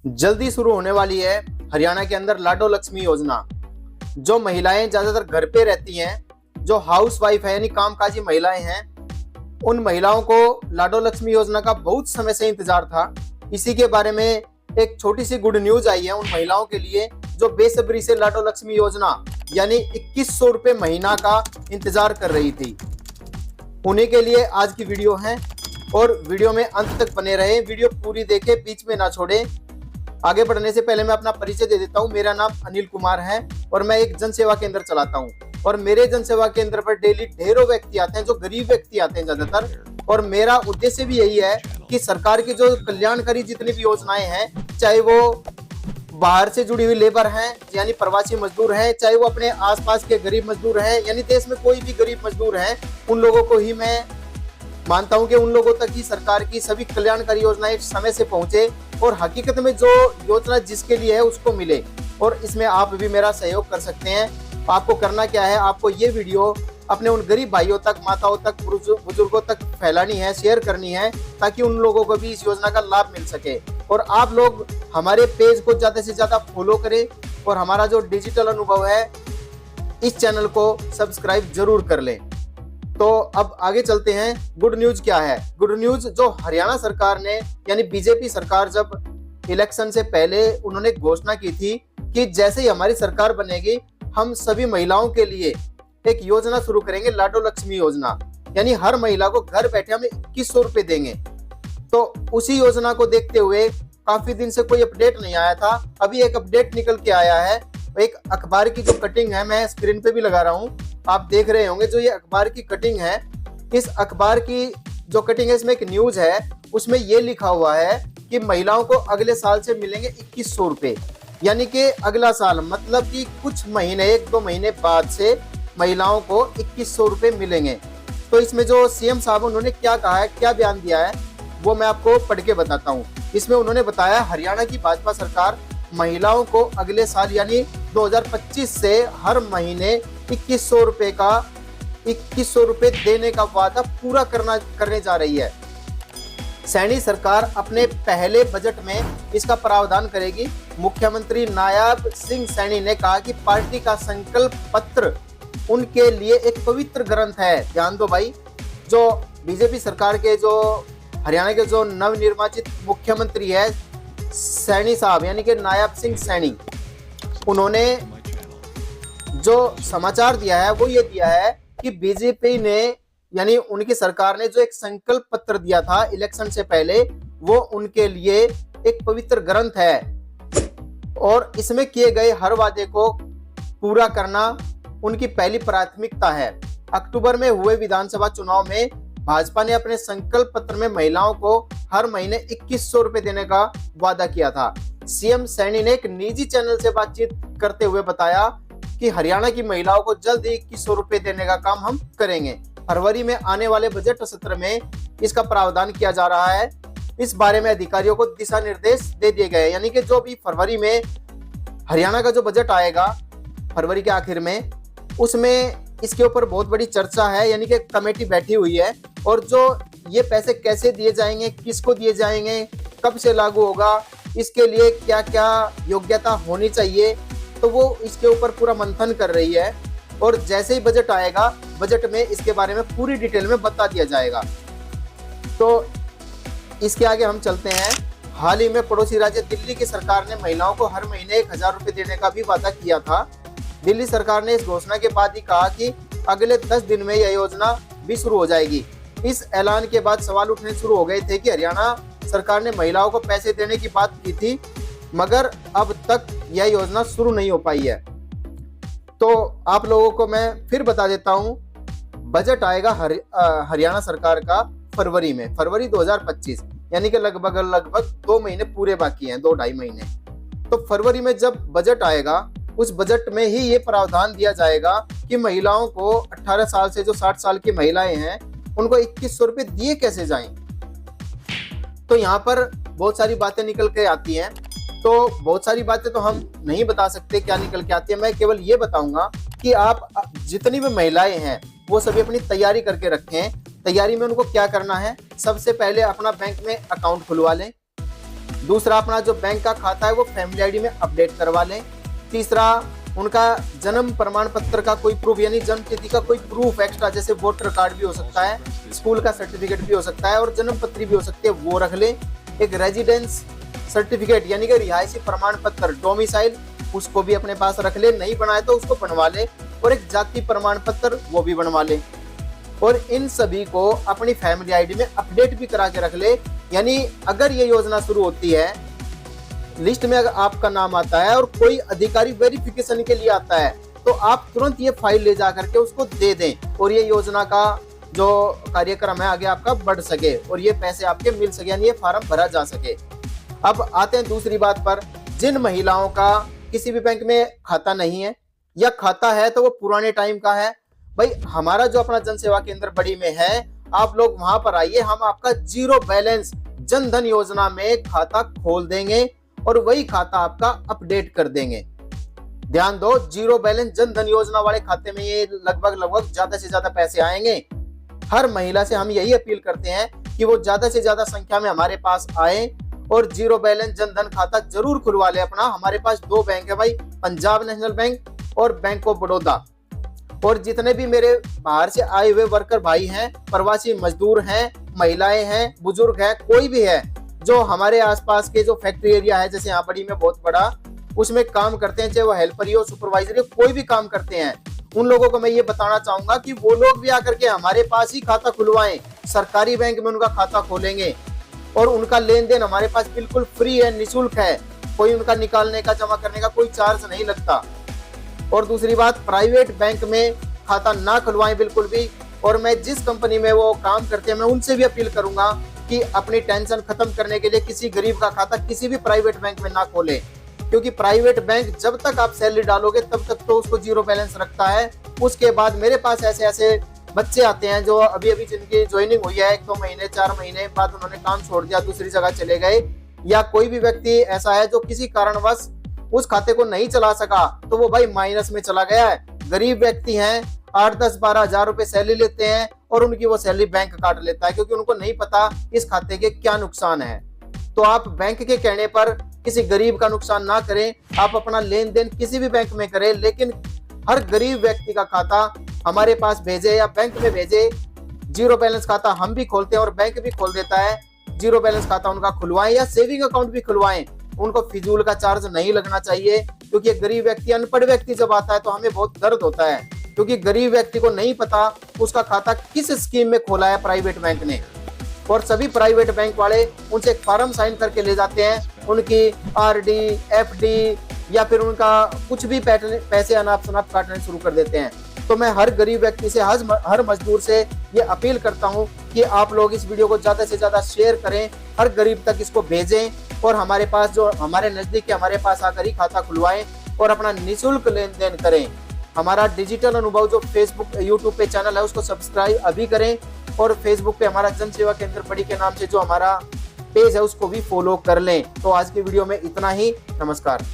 जल्दी शुरू होने वाली है हरियाणा के अंदर लाडो लक्ष्मी योजना। जो महिलाएं ज्यादातर घर पे रहती हैं, जो हाउस वाइफ है यानी कामकाजी महिलाएं हैं, उन महिलाओं को लाडो लक्ष्मी योजना का बहुत समय से इंतजार था। इसी के बारे में एक छोटी सी गुड न्यूज आई है उन महिलाओं के लिए जो बेसब्री से लाडो लक्ष्मी योजना यानी 2100 रुपए महीना का इंतजार कर रही थी। उन्हीं के लिए आज की वीडियो है और वीडियो में अंत तक बने रहे, वीडियो पूरी देखें, बीच में ना छोड़ें। आगे बढ़ने से पहले मैं अपना परिचय दे देता हूं। मेरा नाम अनिल कुमार है और मैं एक जन सेवा केंद्र चलाता हूं और मेरे जन सेवा केंद्र पर डेली ढेरों व्यक्ति आते हैं, जो गरीब व्यक्ति आते हैं ज्यादातर। और मेरा उद्देश्य भी यही है कि सरकार की जो कल्याणकारी जितनी भी योजनाएं हैं, चाहे वो बाहर से जुड़ी हुई लेबर हैं यानी प्रवासी मजदूर हैं, चाहे वो अपने आसपास के गरीब मजदूर हैं यानी देश में कोई भी गरीब मजदूर हैं, उन लोगों को ही मैं मानता हूं कि उन लोगों तक ही सरकार की सभी कल्याणकारी योजनाएं समय से पहुंचे और हकीकत में जो योजना जिसके लिए है उसको मिले। और इसमें आप भी मेरा सहयोग कर सकते हैं। आपको करना क्या है, आपको ये वीडियो अपने उन गरीब भाइयों तक, माताओं तक, बुजुर्गों तक फैलानी है, शेयर करनी है, ताकि उन लोगों को भी इस योजना का लाभ मिल सके। और आप लोग हमारे पेज को ज्यादा से ज्यादा फॉलो करें और हमारा जो डिजिटल अनुभव है इस चैनल को सब्सक्राइब जरूर कर लें। तो अब आगे चलते हैं। गुड न्यूज क्या है? गुड न्यूज जो हरियाणा सरकार ने यानी बीजेपी सरकार जब इलेक्शन से पहले उन्होंने घोषणा की थी कि जैसे ही हमारी सरकार बनेगी हम सभी महिलाओं के लिए एक योजना शुरू करेंगे, लाडो लक्ष्मी योजना, यानी हर महिला को घर बैठे हम 2100 रुपए देंगे। तो उसी योजना को देखते हुए काफी दिन से कोई अपडेट नहीं आया था, अभी एक अपडेट निकल के आया है। एक अखबार की जो कटिंग है, मैं स्क्रीन पे भी लगा रहा हूँ, आप देख रहे होंगे, जो ये अखबार की कटिंग है, इस अखबार की जो कटिंग है इसमें एक न्यूज है, उसमें ये लिखा हुआ है कि महिलाओं को अगले साल से मिलेंगे 2100 रुपए, यानी कि अगला साल मतलब कि कुछ महीने, 1-2 महीने बाद से महिलाओं को 2100 रुपए मिलेंगे। तो इसमें जो सीएम साहब उन्होंने क्या कहा है, क्या बयान दिया है, वो मैं आपको पढ़ के बताता हूँ। इसमें उन्होंने बताया हरियाणा की भाजपा सरकार महिलाओं को अगले साल यानी 2025 से हर महीने 2100 रुपए देने का वादा पूरा करने जा रही है। सैनी सरकार अपने पहले बजट में इसका प्रावधान करेगी। मुख्यमंत्री नायब सिंह सैनी ने कहा कि पार्टी का संकल्प पत्र उनके लिए एक पवित्र ग्रंथ है। ध्यान दो भाई, जो बीजेपी सरकार के जो हरियाणा के जो नवनिर्वाचित मुख्यमंत्री है सैनी साहब यानी कि नायब सिंह सैनी, उन्होंने जो समाचार दिया है वो ये दिया है कि बीजेपी ने यानी उनकी सरकार ने जो एक संकल्प पत्र दिया था इलेक्शन से पहले, वो उनके लिए एक पवित्र ग्रंथ है और इसमें किए गए हर वादे को पूरा करना उनकी पहली प्राथमिकता है। अक्टूबर में हुए विधानसभा चुनाव में भाजपा ने अपने संकल्प पत्र में महिलाओं को हर महीने 2100 रुपए देने का वादा किया था। सीएम सैनी ने एक निजी चैनल से बातचीत करते हुए बताया कि हरियाणा की महिलाओं को जल्द ही 2100 रुपए देने का काम हम करेंगे। फरवरी में आने वाले बजट सत्र में इसका प्रावधान किया जा रहा है। इस बारे में अधिकारियों को दिशा निर्देश दे दिए गए, यानी कि जो भी फरवरी में हरियाणा का जो बजट आएगा फरवरी के आखिर में, उसमें इसके ऊपर बहुत बड़ी चर्चा है, यानी कि कमेटी बैठी हुई है और जो ये पैसे कैसे दिए जाएंगे, किसको दिए जाएंगे, कब से लागू होगा, इसके लिए क्या क्या योग्यता होनी चाहिए, तो वो इसके ऊपर पूरा मंथन कर रही है। और जैसे ही बजट आएगा, बजट में इसके बारे में पूरी डिटेल में बता दिया जाएगा। तो इसके आगे हम चलते हैं। हाल ही में पड़ोसी राज्य दिल्ली की सरकार ने महिलाओं को हर महीने 1000 रुपए देने का भी वादा किया था। दिल्ली सरकार ने इस घोषणा के बाद ही कहा कि अगले 10 दिन में यह योजना भी शुरू हो जाएगी। इस ऐलान के बाद सवाल उठने शुरू हो गए थे कि हरियाणा सरकार ने महिलाओं को पैसे देने की बात की थी, मगर अब तक यह योजना शुरू नहीं हो पाई है। तो आप लोगों को मैं फिर बता देता हूं, बजट आएगा हरियाणा सरकार का फरवरी में, फरवरी 2025, यानी कि लगभग 2 महीने पूरे बाकी हैं, 2-2.5 महीने। तो फरवरी में जब बजट आएगा, उस बजट में ही ये प्रावधान दिया जाएगा कि महिलाओं को 18 साल से जो 60 साल की महिलाएं हैं उनको 2100 रुपए दिए कैसे जाएं। तो यहाँ पर बहुत सारी बातें निकल के आती हैं। तो बहुत सारी बातें तो हम नहीं बता सकते क्या निकल के आती है, मैं केवल ये बताऊंगा कि आप जितनी भी महिलाएं हैं वो सभी अपनी तैयारी करके रखें। तैयारी में उनको क्या करना है, सबसे पहले अपना बैंक में अकाउंट खुलवा लें। दूसरा, अपना जो बैंक का खाता है वो फैमिली आईडी में अपडेट करवा लें। तीसरा, उनका जन्म प्रमाण पत्र का कोई प्रूफ, यानी जन्म तिथि का कोई प्रूफ एक्स्ट्रा, जैसे वोटर कार्ड भी हो सकता है, स्कूल का सर्टिफिकेट भी हो सकता है और जन्म पत्री भी हो सकती है, वो रख लें। एक रेजिडेंस सर्टिफिकेट यानी कि रिहायशी प्रमाण पत्र, डोमिसाइल, उसको भी अपने पास रख ले, नहीं बनाए तो उसको बनवा ले। और एक जाति प्रमाण पत्र, वो भी बनवा ले। और इन सभी को अपनी फैमिली आईडी में अपडेट भी करा के रख ले। यानी अगर ये योजना शुरू होती है, लिस्ट में अगर आपका नाम आता है और कोई अधिकारी वेरिफिकेशन के लिए आता है, तो आप तुरंत ये फाइल ले जा करके उसको दे दें और ये योजना का जो कार्यक्रम है आगे आपका बढ़ सके और ये पैसे आपके मिल सके, यानी ये फार्म भरा जा सके। अब आते हैं दूसरी बात पर, जिन महिलाओं का किसी भी बैंक में खाता नहीं है या खाता है तो वो पुराने टाइम का है, भाई हमारा जो अपना जन सेवा केंद्र बड़ी में है, आप लोग वहां पर आइए, हम आपका जीरो बैलेंस जन धन योजना में खाता खोल देंगे और वही खाता आपका अपडेट कर देंगे। ध्यान दो, जीरो बैलेंस जन धन योजना वाले खाते में ये लगभग ज्यादा से ज्यादा पैसे आएंगे। हर महिला से हम यही अपील करते हैं कि वो ज्यादा से ज्यादा संख्या में हमारे पास आए और जीरो बैलेंस जन धन खाता जरूर खुलवा ले अपना। हमारे पास 2 बैंक है भाई, पंजाब नेशनल बैंक और बैंक ऑफ बड़ौदा। और जितने भी मेरे बाहर से आए हुए वर्कर भाई हैं, प्रवासी मजदूर हैं, महिलाएं हैं, बुजुर्ग हैं, कोई भी है जो हमारे आसपास के जो फैक्ट्री एरिया है, जैसे यहाँ बड़ी में बहुत बड़ा, उसमें काम करते हैं, चाहे वो हेल्पर हो, सुपरवाइजर हो, कोई भी काम करते हैं, उन लोगों को मैं ये बताना चाहूंगा कि वो लोग भी आकर के हमारे पास ही खाता खुलवाएं। सरकारी बैंक में उनका खाता खोलेंगे और उनका लेन देन हमारे पास बिल्कुल फ्री है, निःशुल्क है, कोई उनका निकालने का, जमा करने का कोई चार्ज नहीं लगता। और दूसरी बात, प्राइवेट बैंक में खाता ना खुलवाएं बिल्कुल भी। और मैं जिस कंपनी में वो काम करते हैं, मैं उनसे भी अपील करूंगा कि अपनी टेंशन खत्म करने के लिए किसी गरीब का खाता किसी भी प्राइवेट बैंक में ना खोलें, क्योंकि प्राइवेट बैंक जब तक आप सैलरी डालोगे तब तक तो उसको जीरो बैलेंस रखता है। उसके बाद मेरे पास ऐसे बच्चे आते हैं जो अभी जिनकी ज्वाइनिंग हुई है 1-2 महीने 4 महीने बाद उन्होंने काम छोड़ दिया, दूसरी जगह चले गए, या कोई भी व्यक्ति ऐसा है जो किसी कारणवश उस खाते को नहीं चला सका, तो वो भाई माइनस में चला गया है। गरीब व्यक्ति हैं, 8-10-12 हजार रुपए सैलरी लेते हैं और उनकी वो सैलरी बैंक काट लेता है, क्योंकि उनको नहीं पता इस खाते के क्या नुकसान है। तो आप बैंक के कहने पर किसी गरीब का नुकसान ना करें, आप अपना लेन देन किसी भी बैंक में करें, लेकिन हर गरीब व्यक्ति का खाता हमारे पास भेजे या बैंक में भेजे। जीरो बैलेंस खाता हम भी खोलते हैं और बैंक भी खोल देता है। जीरो बैलेंस खाता उनका खुलवाएं या सेविंग अकाउंट भी खुलवाएं, उनको फिजूल का चार्ज नहीं लगना चाहिए, क्योंकि गरीब व्यक्ति, अनपढ़ व्यक्ति जब आता है तो हमें बहुत दर्द होता है, क्योंकि गरीब व्यक्ति को नहीं पता उसका खाता किस स्कीम में खोला है प्राइवेट बैंक ने। और सभी प्राइवेट बैंक वाले उनसे एक फॉर्म साइन करके ले जाते हैं, उनकी आरडी, एफडी या फिर उनका कुछ भी पैसे अनाप शनाप काटने शुरू कर देते हैं। तो मैं हर गरीब व्यक्ति से, हर मजदूर से ये अपील करता हूँ कि आप लोग इस वीडियो को ज्यादा से ज्यादा शेयर करें, हर गरीब तक इसको भेजें और हमारे पास जो हमारे नजदीक हमारे पास आकर ही खाता खुलवाएं और अपना निःशुल्क लेन देन करें। हमारा डिजिटल अनुभव जो फेसबुक यूट्यूब पे चैनल है उसको सब्सक्राइब अभी करें और फेसबुक पे हमारा जन सेवा केंद्र बड़ी के नाम से जो हमारा पेज है उसको भी फॉलो कर लें। तो आज की वीडियो में इतना ही, नमस्कार।